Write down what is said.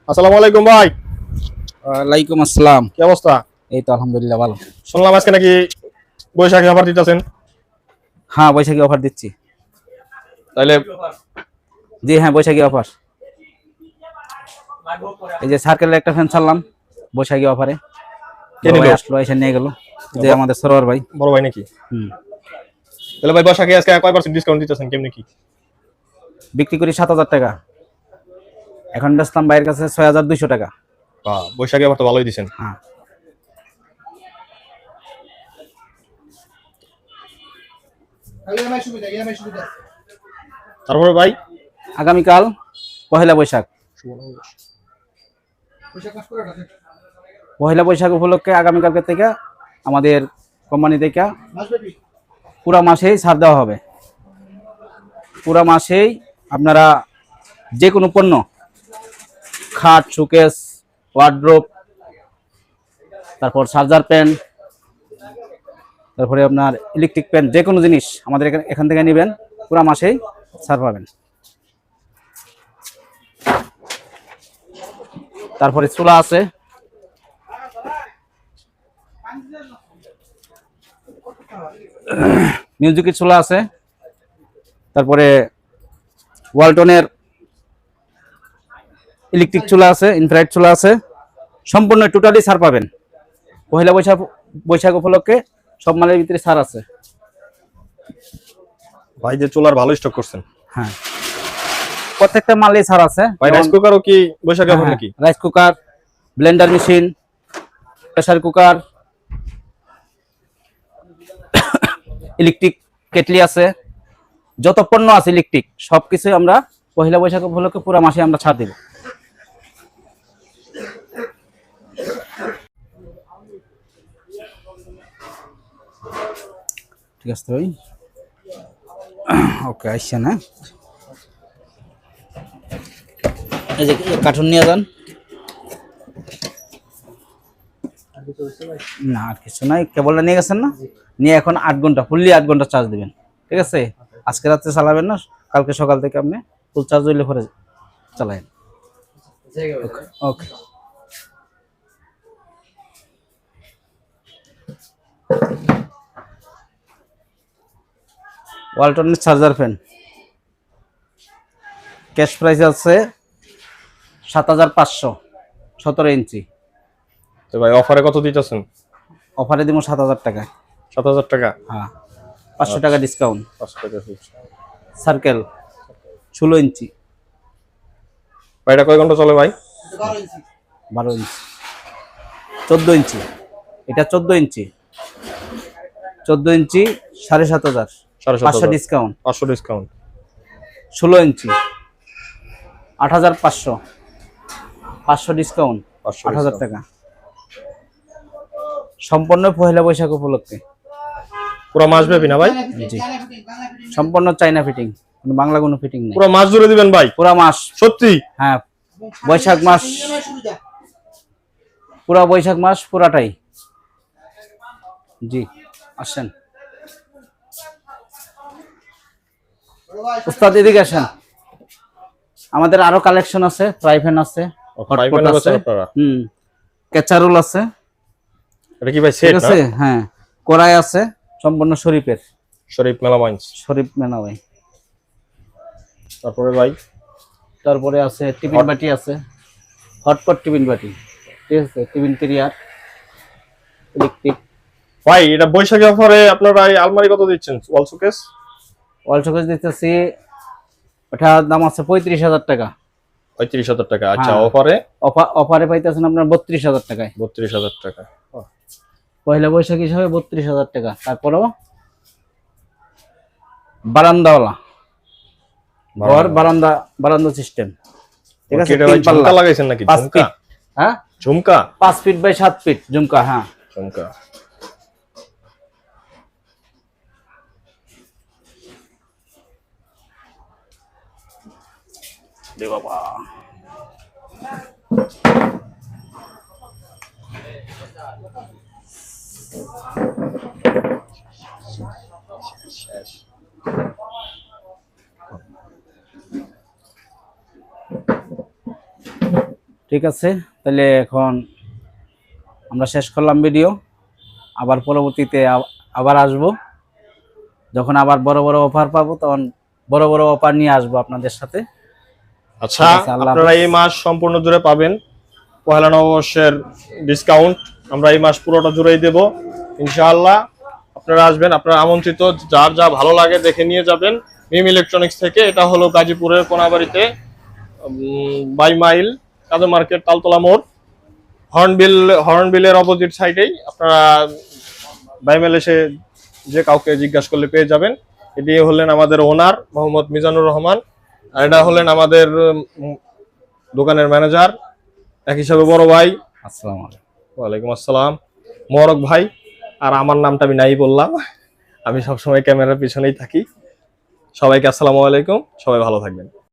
আসসালামু আলাইকুম ভাই। ওয়ালাইকুম আসসালাম। কি অবস্থা? এই তো আলহামদুলিল্লাহ ভালো। শুনলাম আজকে নাকি বৈশাখী অফার দিতেছেন। হ্যাঁ, বৈশাখী অফার দিচ্ছি। তাইলে জি হ্যাঁ, বৈশাখী অফার। এই যে সার্কেলের একটা ফ্যান ছাড়লাম বৈশাখী অফারে। কে নিল? ভাই আসলো, এসে নিয়ে গেল। যে আমাদের সরোয়ার ভাই। বড় ভাই নাকি? হুম। তাহলে ভাই বৈশাখী আজকে কয় পার্সেন্ট ডিসকাউন্ট দিতেছেন, কেমনি কি? বিক্রি করি 7,000 টাকা, এখন বেচলাম ভাইয়ের কাছে 6,200 টাকা। বৈশাখী অফার তো ভালোই দিছেন। হ্যাঁ। তারপরে ভাই আগামীকাল পহেলা বৈশাখ। পহেলা বৈশাখ উপলক্ষে আগামীকালকে থেকে আমাদের কোম্পানি থেকে পুরা মাসেই ছাড় দেওয়া হবে। পুরা মাসেই আপনারা যে কোনো পণ্য, খাট, শোকেস, ওয়ার্ড্রোব, তারপর চার্জার প্যান, তারপরে আপনার ইলেকট্রিক প্যান, যে কোনো জিনিস আমাদের এখান থেকে নেবেন, পুরা মাসেই ছাড় পাবেন। তারপরে চুলা আছে, মিউজিকের চুলা আছে, তারপরে ওয়ালটনের ইলেকট্রিক চুলা আছে, ইনফ্রারেড চুলা আছে। সম্পূর্ণ টোটালি ছাড় পাবেন। পহেলা বৈশাখ উপলক্ষে সব মালের ভিতরে ছাড় আছে। ভাই যে চুলার ভালো স্টক করছেন। হ্যাঁ, প্রত্যেকটা মালে ছাড় আছে। ভাই রাইস কুকারও কি বৈশাখী অফার নাকি? Rice cooker, Blender machine, pressure cooker, electric kettle আছে, যত পণ্য আছে ইলেকট্রিক সবকিছু আমরা পহেলা বৈশাখ উপলক্ষে পুরো মাসে আমরা ছাড় দেব। ঠিক আছে ভাই, ওকে আসছে না? এই যে কার্টুন নিয়ে যান। না আর কিছু নাই, কেবলটা নিয়ে গেছেন না? নিয়ে এখন 8 ঘন্টা ফুললি 8 ঘন্টা চার্জ দিবেন। ঠিক আছে, আজকে রাত্রে চালাবেন না, কালকে সকাল থেকে আপনি ফুল চার্জ হইলে পরে চালাবেন। ওকে। ওয়ালটনের চার্জার ফ্যান ক্যাশ প্রাইস আছে 7,500, 17 ইঞ্চি। তো ভাই অফারে কত দিতেছেন? অফারে দিব 7,000 টাকা। 7,000 টাকা? হ্যাঁ, 500 টাকা ডিসকাউন্ট। 500 টাকা ফিক্স। সার্কেল 16 ইঞ্চি। ভাই এটা কয় ঘন্টা চলে ভাই? 12 ইঞ্চি, 14 ইঞ্চি। এটা 14 ইঞ্চি। 14 ইঞ্চি 7,500, 500 ডিসকাউন্ট। 500 ডিসকাউন্ট। 16 ইঞ্চি 8,500, 500 ডিসকাউন্ট, 8,000 টাকা। সম্পূর্ণ পহেলা বৈশাখ উপলক্ষে পুরো মাস ব্যাপী না ভাই? জি, সম্পূর্ণ চাইনা ফিটিং, কোনো বাংলা কোনো ফিটিং নেই। পুরো মাস জুড়ে দিবেন ভাই? পুরো মাস। সত্যি? হ্যাঁ, বৈশাখ মাস, পুরা বৈশাখ মাস পুরাটাই। জি, আসেন উস্তাদ, এদিকে আসেন। আমাদের আরো কালেকশন আছে, ফ্রাই প্যান আছে, হটপট আছে, কেচারুল আছে। এটা কি ভাই সেট না? হ্যাঁ, কড়াই আছে সম্পূর্ণ শরীফের, শরীফ মেলামাইন্স। শরীফ মেনাওয়াই। তারপরে ভাই তারপরে আছে টিফিন বাটি আছে, হটপট টিফিন বাটি। ঠিক আছে, টিফিন ক্যারিয়ার ইলেকট্রিক। ভাই এটা বৈশাখী অফারে আপনারা এই আলমারি কত দিচ্ছেন? ওয়াল শোকেস? ওয়াল শোকেস দিতেছি, ওটা দাম আছে 35,000 টাকা। 35,000 টাকা? আচ্ছা, অফারে? অফারে পাইতেছেন আপনার 32,000 টাকায়। 32,000 টাকা। পয়লা বৈশাখ হিসাবে 32,000 টাকা। তারপরেও বারান্দাওয়ালা ঘর, বারান্দা সিস্টেম। ঠিক আছে, ঝুমকা লাগাইছেন নাকি? ঝুমকা? হ্যাঁ, ঝুমকা 5 ফিট বাই 7 ফিট ঝুমকা। হ্যাঁ, ঝুমকা। দে বাবা। ঠিক আছে, তাহলে এখন আমরা শেষ করলাম ভিডিও। আবার পরবর্তীতে আবার আসব, যখন আবার বড় বড় অফার পাবো তখন বড় বড় অফার নিয়ে আসবো আপনাদের সাথে। আচ্ছা, ঠিক আছে, আল্লাহ আপনারা হাফেজ। এই মাস সম্পূর্ণ জুড়ে পাবেন পহেলা নববর্ষের ডিসকাউন্ট। আমরা এই মাস পুরোটা জুড়েই দেব ইনশাআল্লাহ। আপনারা আসবেন, আপনারা আমন্ত্রিত। যার যা ভালো লাগে দেখে নিয়ে যাবেন মিম ইলেকট্রনিক্স থেকে। এটা হলো গাজীপুরের কোনাবাড়িতে, বাই মাইল, কাজু মার্কেট, তালতলা মোড়, হর্নবিলের অপোজিট সাইডেই। আপনারা বাইমেল এসে যে কাউকে জিজ্ঞাসা করলে পেয়ে যাবেন। এটি হলেন আমাদের ওনার মোহাম্মদ মিজানুর রহমান, আর এটা হলেন আমাদের দোকানের ম্যানেজার, এক হিসাবে বড় ভাই। আসসালামু আলাইকুম। ওয়ালাইকুম আসসালাম, মোবারক ভাই। আর আমার নামটা আমি নাই বললাম, আমি সবসময় ক্যামেরার পিছনেই থাকি। সবাইকে আসসালামু আলাইকুম, সবাই ভালো থাকবেন।